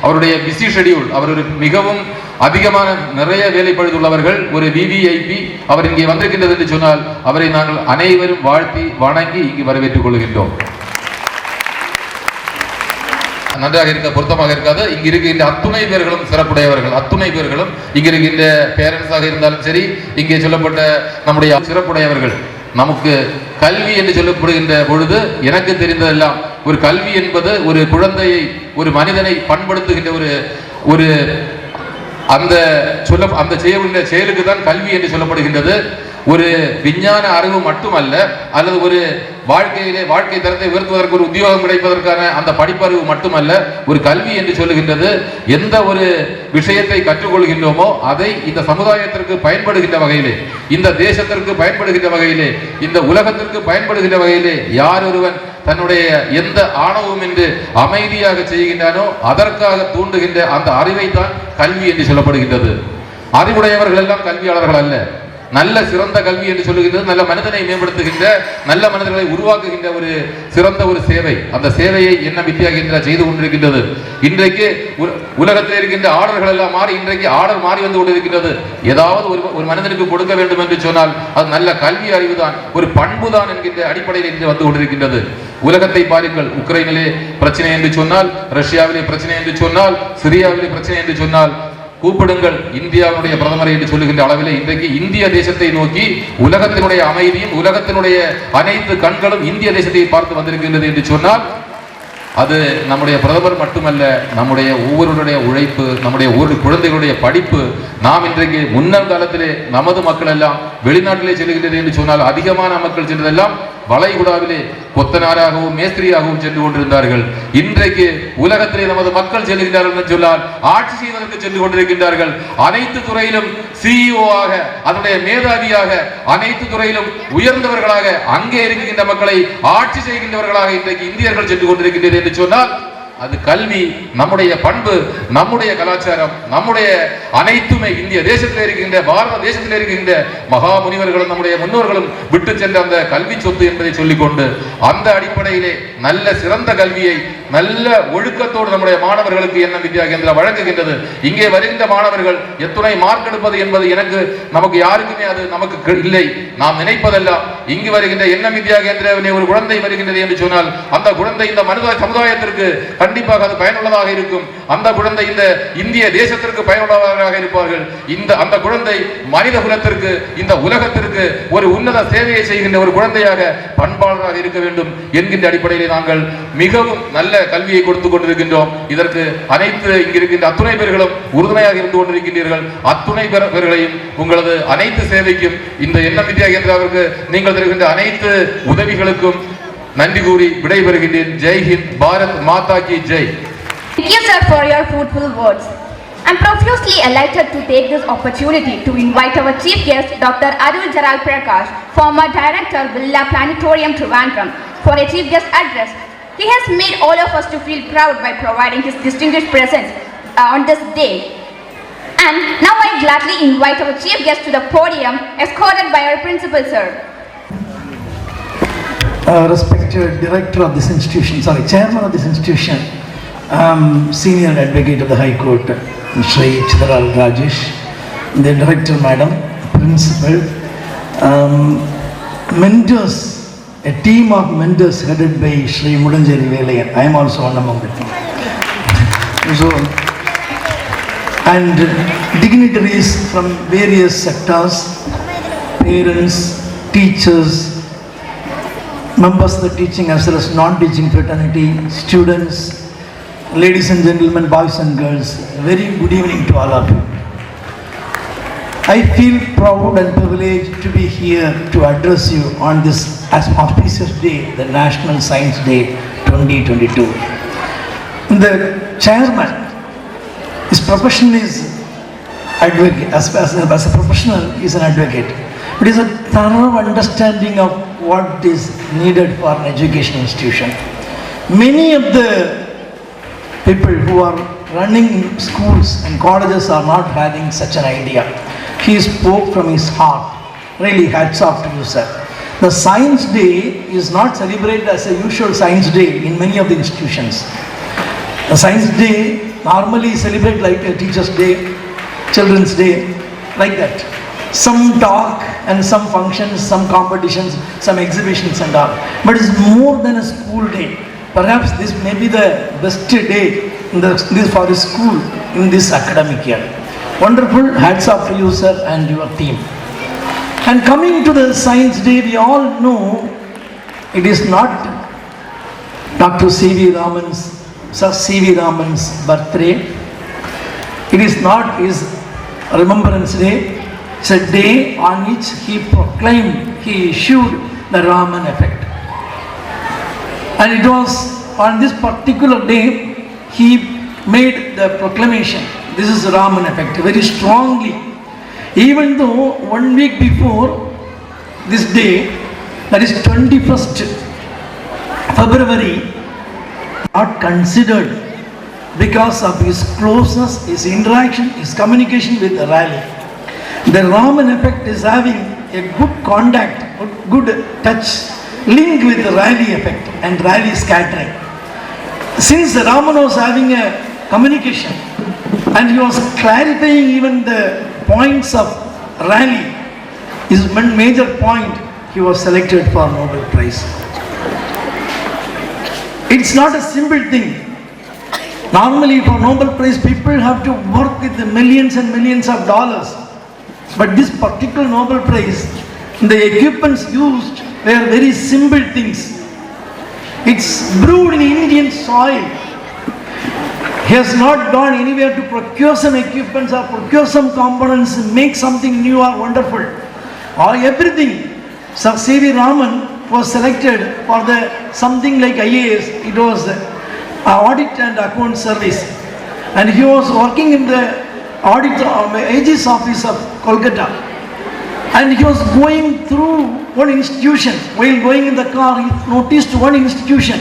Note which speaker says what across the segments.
Speaker 1: அவருடைய busy schedule, அவர் ஒரு மிகவும் அதிகமான நிறைய வேலை பழுதுள்ளவர்கள், ஒரு விவிஐபி. அவர் இங்கே வந்திருக்கின்றது என்று சொன்னால் அவரை நாங்கள் அனைவரும் வாழ்த்தி வணங்கி இங்கு வரவேற்றுக் கொள்கின்றோம். நன்றாக இருக்க பொருத்தமாக இருக்காது. இங்கு இருக்கின்ற அத்துணை பேர்களும் சிறப்புடையவர்கள். அத்துணை பேர்களும் இங்கு இருக்கின்ற பேரண்ட்ஸாக இருந்தாலும் சரி, இங்கே சொல்லப்பட்ட நம்முடைய சிறப்புடையவர்கள். நமக்கு கல்வி என்று சொல்லப்படுகின்ற பொழுது எனக்கு தெரிந்ததெல்லாம், ஒரு கல்வி என்பது ஒரு குழந்தையை, ஒரு மனிதனை பண்படுத்துகின்ற ஒரு அந்த செய்யக்கூடிய செயலுக்கு தான் கல்வி என்று சொல்லப்படுகின்றது. ஒரு விஞ்ஞான அறிவு மட்டுமல்ல, அல்லது ஒரு வாழ்க்கை தரத்தை உயர்த்துவதற்கு ஒரு உத்தியோகம் கிடைப்பதற்கான அந்த படிப்பறிவு மட்டுமல்ல. ஒரு கல்வி என்று சொல்லுகின்றது எந்த ஒரு விஷயத்தை கற்றுக்கொள்கின்றோமோ அதை இந்த சமுதாயத்திற்கு பயன்படுகின்ற வகையிலே, இந்த தேசத்திற்கு பயன்படுகின்ற வகையிலே, இந்த உலகத்திற்கு பயன்படுகின்ற வகையிலே யார் ஒருவன் தன்னுடைய எந்த ஆணவம் என்று அமைதியாக செய்கின்றானோ அதற்காக தூண்டுகின்ற அந்த அறிவை தான் கல்வி என்று சொல்லப்படுகின்றது. அறிவுடையவர்கள் எல்லாம் கல்வியாளர்கள் அல்ல. நல்ல சிறந்த கல்வி என்று சொல்லுகின்றது நல்ல மனிதனை மேம்படுத்துகின்ற, நல்ல மனிதர்களை உருவாக்குகின்ற ஒரு சிறந்த ஒரு சேவை. அந்த சேவையை NMVK செய்து கொண்டிருக்கின்றது. இன்றைக்கு உலகத்தில் இருக்கின்ற ஆர்டர்கள் எல்லாம் மாறி இன்றைக்கு ஆர்டர் மாறி வந்து கொண்டிருக்கின்றது. ஏதாவது ஒரு மனிதனுக்கு கொடுக்க வேண்டும் என்று சொன்னால் அது நல்ல கல்வி அறிவுதான், ஒரு பண்புதான் என்கின்ற அடிப்படையில் இன்று வந்து கொண்டிருக்கின்றது. உலகத்தை பாருங்கள். உக்ரைனிலே பிரச்சனை என்று சொன்னால், ரஷ்யாவிலே பிரச்சனை என்று சொன்னால், சிரியாவிலே பிரச்சனை என்று சொன்னால் கூப்பிடுங்கள் இந்தியாவுடைய பிரதமரை என்று சொல்லுகின்ற அளவிலே இன்றைக்கு இந்திய தேசத்தை நோக்கி உலகத்தினுடைய அமைதியும் உலகத்தினுடைய அனைத்து கண்களும் இந்திய தேசத்தை பார்த்து வந்திருக்கின்றது என்று சொன்னால் அது நம்முடைய பிரதமர் மட்டுமல்ல, நம்முடைய ஒவ்வொருடைய உழைப்பு, நம்முடைய ஒவ்வொரு குழந்தைகளுடைய படிப்பு. நாம் இன்றைக்கு முன்னர் காலத்திலே நமது மக்கள் எல்லாம் வெளிநாட்டிலே செல்கின்றது என்று சொன்னால் அதிகமான மக்கள் சென்றதெல்லாம் வளைகுடாவிலே கொத்தனாராகவும் மேஸ்திரியாகவும் சென்று கொண்டிருந்தார்கள். இன்றைக்கு உலகத்திலே நமது மக்கள் செல்கின்றார்கள் என்று சொன்னால் ஆட்சி செய்வதற்கு சென்று கொண்டிருக்கின்றார்கள். அனைத்து துறையிலும் CEO ஆக, அதனுடைய மேதாவியாக, அனைத்து துறையிலும் உயர்ந்தவர்களாக, அங்கே இருக்கின்ற மக்களை ஆட்சி செய்கின்றவர்களாக இன்றைக்கு இந்தியர்கள் சென்று கொண்டிருக்கின்றனர் என்று சொன்னால் அது கல்வி, நம்முடைய பண்பு, நம்முடைய கலாச்சாரம், நம்முடைய அனைத்துமே இந்திய தேசத்தில் இருக்கின்ற, பாரத தேசத்தில் இருக்கின்ற மகா முனிவர்களும் நம்முடைய முன்னோர்களும் விட்டு சென்ற அந்த கல்வி சொத்து என்பதை சொல்லிக்கொண்டு அந்த அடிப்படையிலே நல்ல சிறந்த கல்வியை நல்ல ஒழுக்கத்தோடு நம்முடைய மாணவர்களுக்கு NMVK வழங்குகின்றது. இங்கே வருகின்ற மாணவர்கள் எத்துணை மார்க் எடுப்பது என்பது நமக்கு யாருக்குமே அது நமக்கு இல்லை. நாம் நினைப்பதெல்லாம் இங்கு வருகின்ற NMVK ஒரு குழந்தை வருகின்றது என்று சொன்னால் அந்த குழந்தை இந்த மனித சமுதாயத்திற்கு கண்டிப்பாக அது பயனுள்ளதாக இருக்கும். அந்த குழந்தை இந்த இந்திய தேசத்திற்கு பயனுள்ளதாக இருப்பார்கள். அந்த குழந்தை மனித குலத்திற்கு, இந்த உலகத்திற்கு ஒரு உன்னத சேவையை செய்கின்ற ஒரு குழந்தையாக, பண்பாளராக இருக்க வேண்டும் என்கின்ற அடிப்படையிலே நாங்கள் மிகவும் நல்ல கல்வியை கொடுத்துக் கொண்டிருக்கின்றோம். இதற்கு அனைத்து இங்கிருக்கின்ற அத்துணை பேர்களும் உறுதுணையாக இருந்து கொண்டிருக்கின்றீர்கள். அத்துணை பேர்களையும் உங்களது அனைத்து சேவைக்கும் இந்த NMVK நீங்கள் தருகின்ற அனைத்து உதவிகளுக்கும் நன்றி கூறி விடைபெறுகின்றேன். ஜெய் ஹிந்த், பாரத் மாதா கி Jai.
Speaker 2: Thank you, sir, for your fruitful words. I'm profusely elated to take this opportunity to invite our chief guest, Dr. Arul Jaral Prakash, former director, Villa Planetarium, Trivandrum, for a chief guest address. He has made all of us to feel proud by providing his distinguished presence on this day. And now I gladly invite our chief guest to the podium, escorted by our principal, sir.
Speaker 3: Respected director of this institution, chairman of this institution, senior advocate of the High Court, Shri Chitral Rajesh, the director madam, principal, mentors, a team of mentors headed by Shri Mudanjeri Velayan. I am also one among them. So, and dignitaries from various sectors, parents, teachers, members of the teaching as well as non-teaching fraternity, students, ladies and gentlemen, boys and girls, very good evening to all of you. I feel proud and privileged to be here to address you on this auspicious day, the National Science Day 2022. The chairman, his profession is advocate, as a professional is an advocate. It is a thorough understanding of what is needed for an educational institution. Many of the people who are running schools and colleges are not having such an idea. He spoke from his heart. Really, hats off to you, sir. The Science Day is not celebrated as a usual Science Day in many of the institutions. The Science Day normally celebrate like a Teacher's Day, Children's Day, like that. Some talk and some functions, some competitions, some exhibitions and all. But it's more than a school day. Perhaps this may be the best day for the school in this academic year. Wonderful, hats off to you, sir, and your team. And coming to the Science Day, we all know it is not Dr. C.V. Raman's birthday. It is not his Remembrance Day. It's a day on which he issued the Raman effect. And it was on this particular day he made the proclamation. This is the Raman effect, very strongly. Even though 1 week before this day, that is 21st February, not considered because of his closeness, his interaction, his communication with Raleigh. The Raman effect is having a good contact, good touch, link with the Raleigh effect and Raleigh scattering. Since Raman was having a communication and he was clarifying even the points of Raleigh, his major point, he was selected for Nobel Prize. It's not a simple thing. Normally for Nobel Prize, people have to work with the millions and millions of dollars. But this particular Nobel Prize, the equipments used were very simple things. It's brewed in Indian soil. He has not gone anywhere to procure some equipments or procure some components and make something new or wonderful. Or everything. Sir C.V. Raman was selected for the something like IAS. It was Audit and Account Service. And he was working in the audit AG's office of Kolkata. And he was going through one institution. While going in the car, he noticed one institution.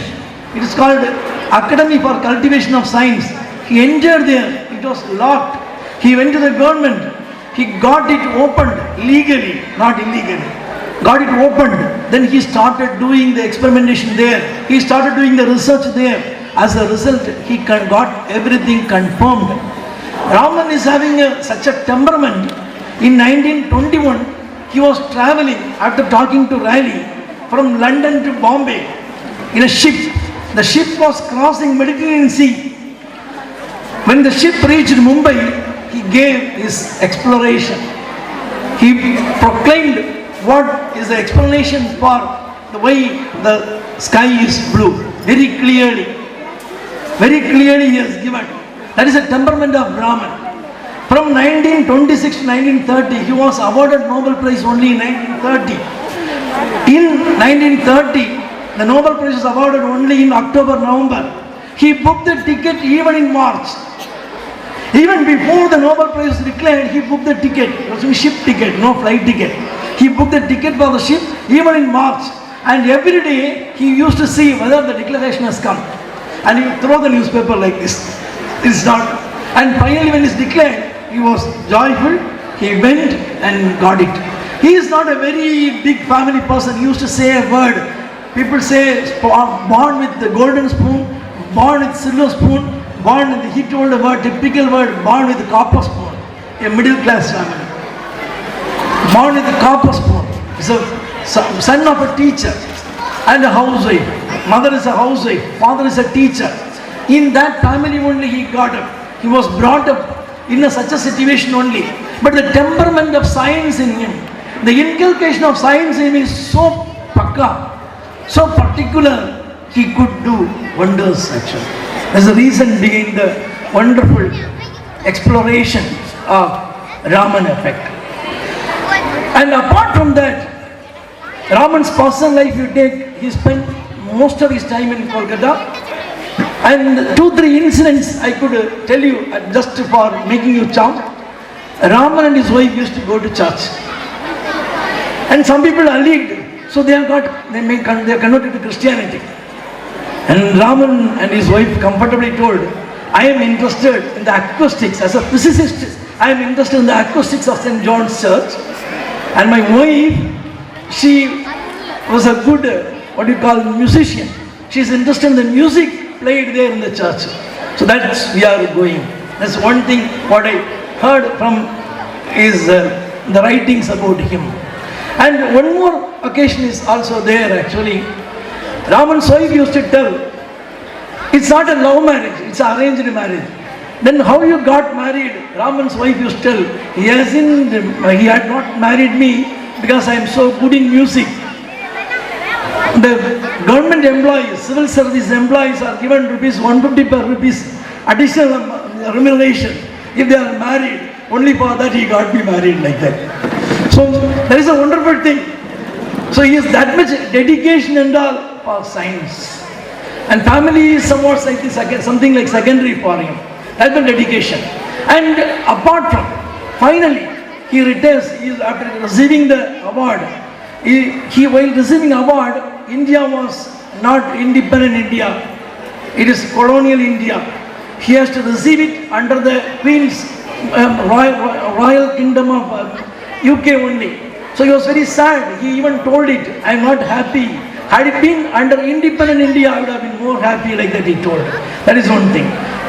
Speaker 3: It is called Academy for Cultivation of Science. He entered there. It was locked. He went to the government. He got it opened legally, not illegally. Got it opened. Then he started doing the experimentation there. He started doing the research there. As a result, he got everything confirmed. Raman is having such a temperament. In 1921, he was traveling after talking to Raleigh from London to Bombay in a ship. The ship was crossing Mediterranean Sea. When the ship reached Mumbai, he gave his exploration. He proclaimed what is the explanation for the way the sky is blue. Very clearly. Very clearly he has given. That is the temperament of Raman. From 1926 to 1930, he was awarded Nobel Prize only in 1930. In 1930, the Nobel Prize was awarded only in October, November. He booked the ticket even in March. Even before the Nobel Prize was declared, he booked the ticket. It was a ship ticket, no flight ticket. He booked the ticket for the ship even in March. And every day, he used to see whether the declaration has come. And he would throw the newspaper like this. It's not. And finally, when it's declared, he was joyful. He went and got it. He is not a very big family person. He used to say a word. People say, born with the golden spoon, born with silver spoon, born with, he told a word, typical word, born with the copper spoon. A middle class family. Born with the copper spoon. He's a son of a teacher and a housewife. Mother is a housewife. Father is a teacher. In that family only he got up. He was brought up in such a situation only. But the temperament of science in him, the inculcation of science in him is so pakka, so particular, he could do wonders actually. That's the reason behind the wonderful exploration of Raman effect. And apart from that, Raman's personal life you take, he spent most of his time in Kolkata. And 2-3 incidents I could tell you just for making you charm. Raman and his wife used to go to church. And some people are leagued, so they are converted to Christianity. And Raman and his wife comfortably told, I am interested in the acoustics. As a physicist, I am interested in the acoustics of St. John's Church. And my wife, she was a good, musician. She is interested in the music played there in the church. So that's we are going. That's one thing what I heard from is the writings about him. And one more occasion is also there actually. Raman's wife used to tell, it's not a love marriage, it's an arranged marriage. Then how you got married? Raman's wife used to tell, he had not married me because I am so good in music. The government employees, civil service employees are given rupees 150 per rupees additional remuneration if they are married. Only for that he got me married like that. So that is a wonderful thing. So he has that much dedication and all for science. And family is somewhat like something like secondary for him. That's the dedication. And apart from, finally, he retires after receiving the award. While receiving award, India was not independent India. It is colonial India. He has to receive it under the Queen's royal kingdom of UK only. So he was very sad. He even told it, I am not happy. Had it been under independent India, I would have been more happy, like that he told. That is one thing.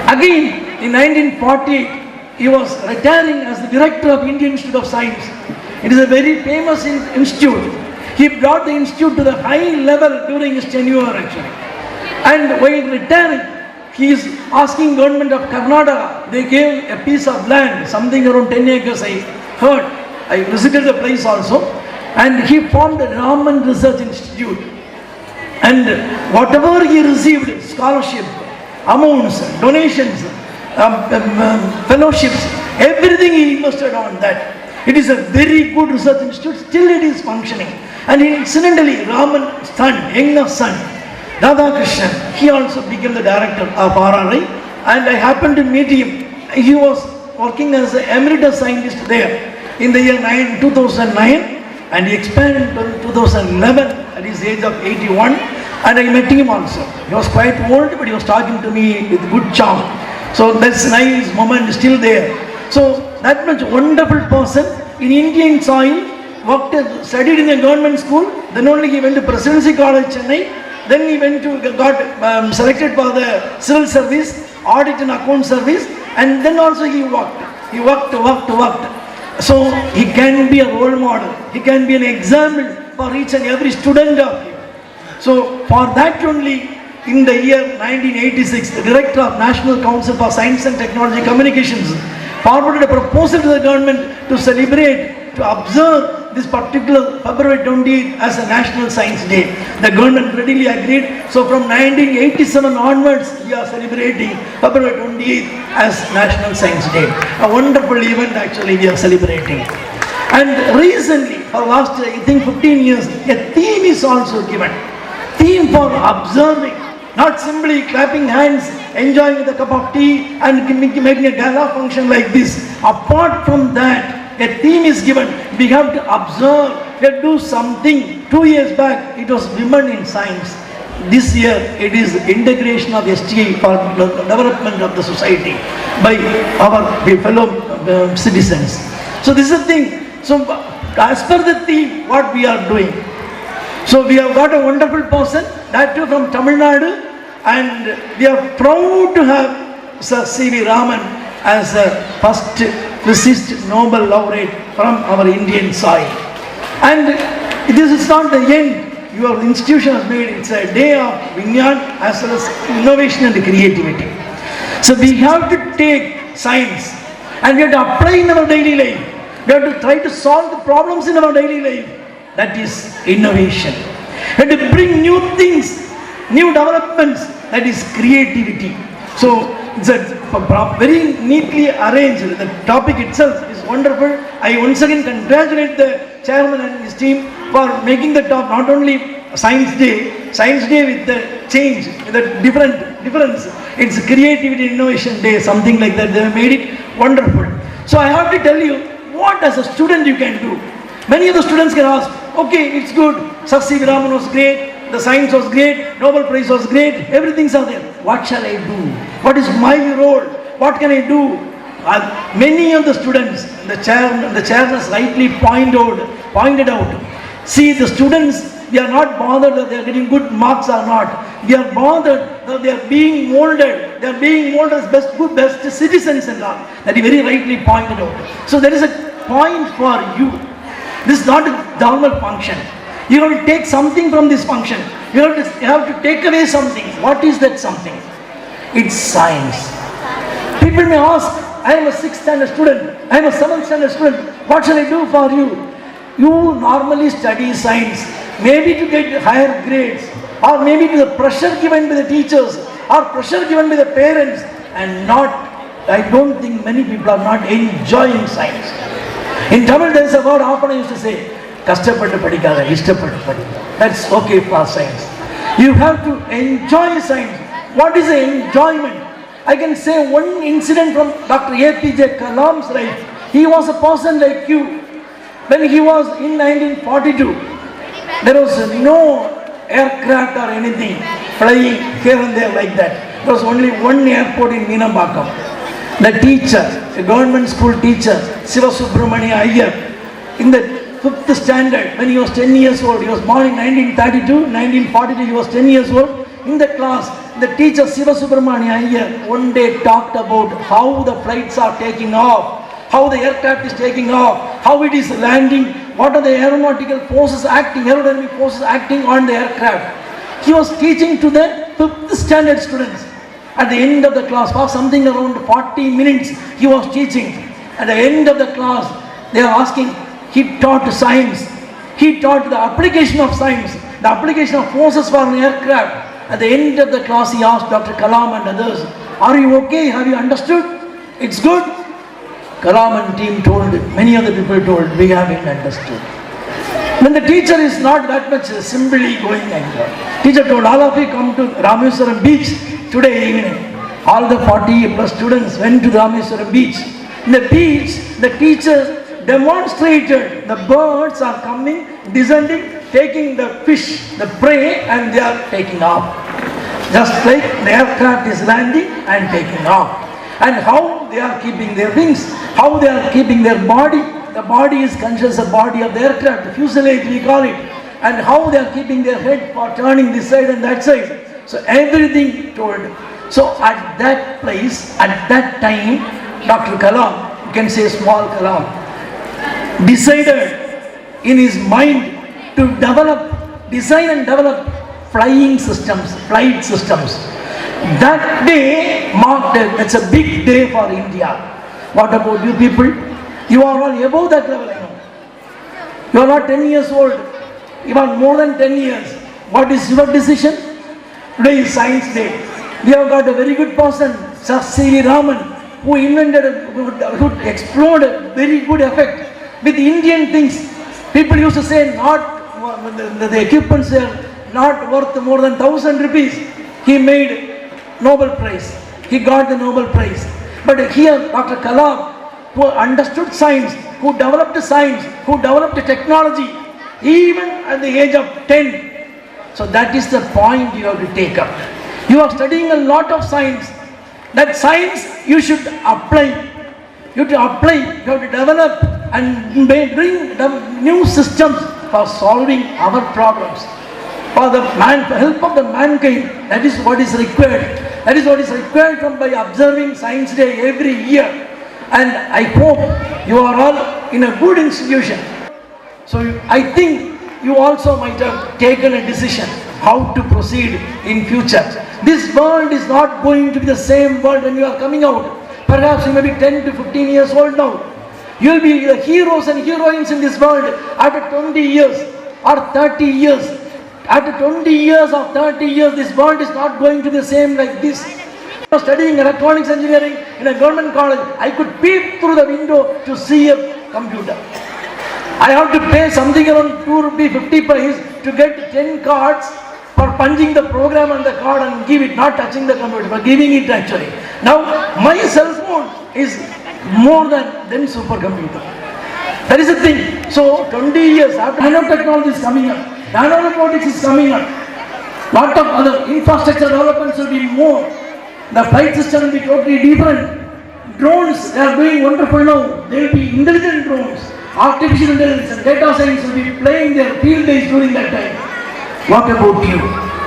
Speaker 3: Again, in 1948, he was retiring as the director of Indian Institute of Science. It is a very famous institute. He brought the institute to the high level during his tenure actually. And while retiring, he is asking government of Karnataka, they gave a piece of land, something around 10 acres I heard. I visited the place also. And he formed the Raman Research Institute. And whatever he received, scholarship, amounts, donations, fellowships, everything he invested on that. It is a very good research institute, still it is functioning. And incidentally, Raman's son, youngest son, Radhakrishnan, he also became the director of RRI, and I happened to meet him. He was working as an emeritus scientist there in the year 2009, and he expanded to 2011 at his age of 81, and I met him also. He was quite old, but he was talking to me with good charm. So that's nice moment still there. So that much wonderful person in Indian soil, studied in a government school, then only he went to Presidency College, Chennai, then he got selected for the civil service, audit and account service, and then also he worked. He worked. So he can be a role model. He can be an example for each and every student of him. So for that only, in the year 1986, the Director of National Council for Science and Technology Communications forwarded a proposal to the government to celebrate, to observe this particular February 20th as a National Science Day. The government readily agreed. So from 1987 onwards, we are celebrating February 28th as National Science Day. A wonderful event actually we are celebrating. And recently, for last I think 15 years, a theme is also given. Theme for observing, not simply clapping hands, enjoying with a cup of tea and making a gala function like this. Apart from that, a theme is given. We have to observe, we have to do something. 2 years back, it was women in science. This year, it is integration of STI for the development of the society by our fellow citizens. So this is the thing. So as per the theme, what we are doing. So we have got a wonderful person, that too from Tamil Nadu, and we are proud to have Sir C.V. Raman as the first physicist Nobel laureate from our Indian soil. And this is not the end. Your institution has made, it's a day of Vinyan as well as innovation and creativity. So we have to take science and we have to apply in our daily life. We have to try to solve the problems in our daily life. That is innovation. And to bring new things, new developments, that is creativity. So it's a very neatly arranged. The topic itself is wonderful. I once again congratulate the chairman and his team for making the top not only Science Day with the change, with the difference. It's Creativity Innovation Day, something like that. They have made it wonderful. So I have to tell you, what as a student you can do. Many of the students can ask, okay, it's good, Sir C.V. Raman was great, the science was great, Nobel Prize was great, everything's out there. What shall I do? What is my role? What can I do? Many of the students, the chairman has rightly pointed out, see the students We are not bothered that they are getting good marks or not. We are bothered that they are being molded. They are being molded as best citizens and all. That is very rightly pointed out. So there is a point for you. This is not a normal function. You have to take something from this function. You have to take away something. What is that something? It's science. People may ask, I am a 6th standard student, I am a 7th standard student, what shall I do for you? You normally study science, maybe to get higher grades, or maybe to the pressure given by the teachers, or pressure given by the parents, and not, I don't think many people are not enjoying science. In Tamil there is a word often I used to say, கஷ்டப்பட்டு படிக்காத, இஷ்டப்பட்டு படி. That's okay for science. You have to enjoy science. What is the enjoyment? I can say one incident from Dr. APJ Kalam's life. He was a person like you. When he was in 1942, there was no aircraft or anything flying here and there like that. There was only one airport in Meenambakam. The teacher, a government school teacher, Siva Subramania Iyer, in the 5th standard, when he was 10 years old, he was born in 1932, 1942, he was 10 years old. In the class, the teacher Siva Subramania Iyer one day talked about how the flights are taking off, how the aircraft is taking off, how it is landing, what are the aeronautical forces acting, aerodynamic forces acting on the aircraft. He was teaching to the 5th standard students. At the end of the class, for something around 40 minutes, he was teaching. At the end of the class, they are asking, he taught science. He taught the application of science, the application of forces for an aircraft. At the end of the class, he asked Dr. Kalam and others, are you okay? Have you understood? It's good. Kalam and team told, many other people told, we haven't understood. When the teacher is not that much simply going like that, teacher told, all of you come to Rameswaram beach today evening. All the 40 plus students went to Rameswaram beach. In the beach, the teacher demonstrated the birds are coming, descending, taking the fish, the prey, and they are taking off. Just like the aircraft is landing and taking off. And how they are keeping their wings, how they are keeping their body. The body is conscious of body of the aircraft, the fuselage we call it. And how they are keeping their head for turning this side and that side. So everything told. So at that place, at that time, Dr. Kalam, you can say small Kalam, decided in his mind to design and develop flying systems, flight systems. That day marked, it's a big day for India. What about you people? You are all above that level, I know. You are not 10 years old. You are more than 10 years. What is your decision? Today is Science Day. We have got a very good person, Sir C.V. Raman, who invented, who explored a very good effect with Indian things. People used to say the equipments are not worth more than 1,000 rupees. He made Nobel Prize. He got the Nobel Prize. But here Dr. Kalam, who understood science, who developed science, who developed technology, even at the age of 10. So that is the point you have to take up. You are studying a lot of science. That science you should apply. You have to apply, you have to develop and bring new systems for solving our problems. For the help of the mankind, that is what is required. That is what is required from by observing Science Day every year. And I hope you are all in a good institution. So I think you also might have taken a decision how to proceed in future. This world is not going to be the same world when you are coming out. Perhaps you may be 10 to 15 years old now. You will be the heroes and heroines in this world after 20 years or 30 years. After 20 years or 30 years, this world is not going to be the same like this. I was studying electronics engineering in a government college. I could peep through the window to see a computer. I have to pay something around 2 rupee 50 paise to get 10 cards for punching the program on the card and give it, not touching the computer, but giving it actually. Now, my cell phone is more than supercomputer. That is the thing. So, 20 years after nanotechnology is coming up, nanorobotics is coming up, lot of other infrastructure developments will be more. The flight system will be totally different. Drones, they are doing wonderful now. They will be intelligent drones. Artificial intelligence and data science will be playing their field days during that time. What about you?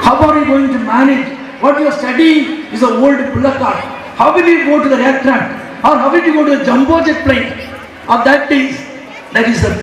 Speaker 3: How are you going to manage? What you are studying is an old bullock cart. How will you go to the aircraft? Or how will you go to a jumbo jet plane? Or that is the